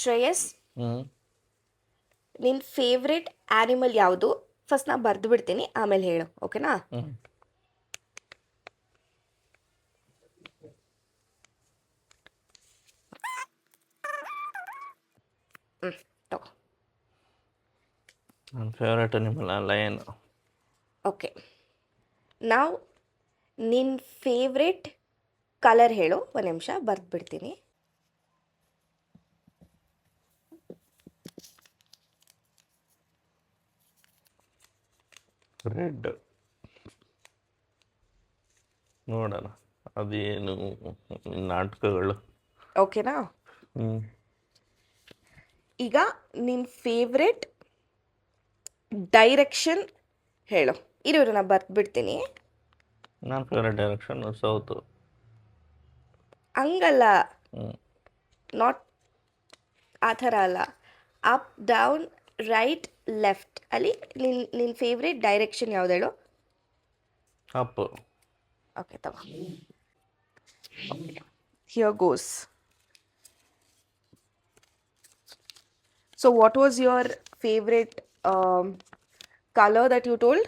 ಶ್ರೇಯಸ್, ಹ್ಞೂ ನಿನ್ನ favourite animal ಯಾವುದು? ಫಸ್ಟ್ ನಾ ಬರೆದು ಬಿಡ್ತೀನಿ, ಆಮೇಲೆ ಹೇಳು, ಓಕೆನಾ? ಹ್ಞೂ ತಗೋ. ನನ್ನ ಫೇವ್ರೇಟ್ ಅನಿಮಲ್ ಲಯನ್. ಓಕೆ, ನಾವು ನಿನ್ನ ಫೇವ್ರೆಟ್ ಕಲರ್ ಹೇಳು. ಒಂದು ನಿಮಿಷ ಬರೆದು ಬಿಡ್ತೀನಿ. ರೆಡ್. ನೋಡೋಣ ಅದೇನು ನಾಟಕಗಳು. ಓಕೆನಾ? ಹ್ಞೂ ಈಗ ನಿನ್ನ ಫೇವ್ರೆಟ್ ಡೈರೆಕ್ಷನ್ ಹೇಳು. ಇರು ನಾ ಬರೆದು ಬಿಡ್ತೀನಿ. ನನ್ನ ಫೇವ್ರೇಟ್ ಡೈರೆಕ್ಷನ್ ಸೌತು. ಹಂಗಲ್ಲ, ಹ್ಞೂ ನಾಟ್ ಆ ಥರ ಅಲ್ಲ. ಅಪ್, ಡೌನ್, ರೈಟ್, ಲೆಫ್ಟ್ ಅಲ್ಲಿ ನಿನ್ನ ಫೇವ್ರೆಟ್ ಡೈರೆಕ್ಷನ್ ಯಾವ್ದು ಹೇಳು? ಅಪ್. ಓಕೆ, ತಗೋ. Here goes. So what was your favorite color that you told?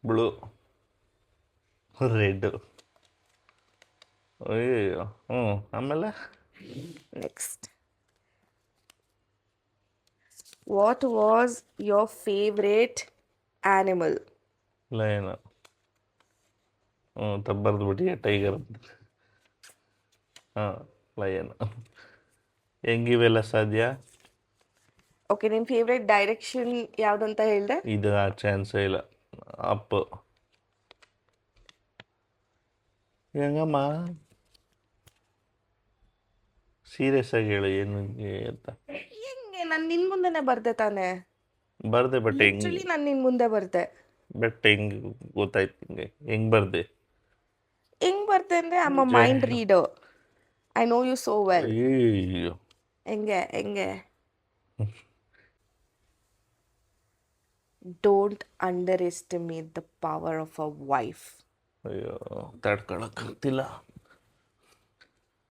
Blue. Red. ಅಯ್ಯೋ ಹ್ಞೂ ಆಮೇಲೆ Next. What was your favorite animal? Lion. ಹ್ಞೂ ತಬ್ಬರ್ದು ಬಿಟ್ಟು ಟೈಗರ್ ಅಂತ. ಹಾಂ ಲಯನ್. ಹೆಂಗಿವೆಲ್ಲ ಸಾಧ್ಯ? Okay, ನಿನ್ನ ಫೇವ್ರೆಟ್ ಡೈರೆಕ್ಷನ್ ಯಾವುದಂತ ಹೇಳಿದೆ? ಇದು ಆ ಚಾನ್ಸೇ ಇಲ್ಲ. ಅಪ್. ಹೆಂಗಮ್ಮ ಸೀರಿಯಸ್ ಆಗಿ ಹೇಳು ಏನು ಅಂತ. ಹೆಂಗೆ? ನಾನು ನಿನ್ನ ಮುಂದೆನೇ ಬರ್ದೆ ತಾನೆ. ಬರ್ದೆ ಬಟ್ ಆ್ಯಕ್ಚುಲಿ ನಾನು ನಿನ್ನ ಮುಂದೆ ಬರ್ದೆ. ಹೆಂಗೆ ಗೊತ್ತಾಯ್ತು ಹಿಂಗೆ ಹೆಂಗೆ ಬರ್ದೆ? ಹೆಂಗ್ ಬರ್ದೆ ಅಂದರೆ I am a mind reader. I know you so well. ಅಯ್ಯೋ ಹೆಂಗೆ don't underestimate the power of a wife. ಅಯ್ಯೋ ತಡ್ಕೊಳಕ್ಕಾಗ್ತಿಲ್ಲ.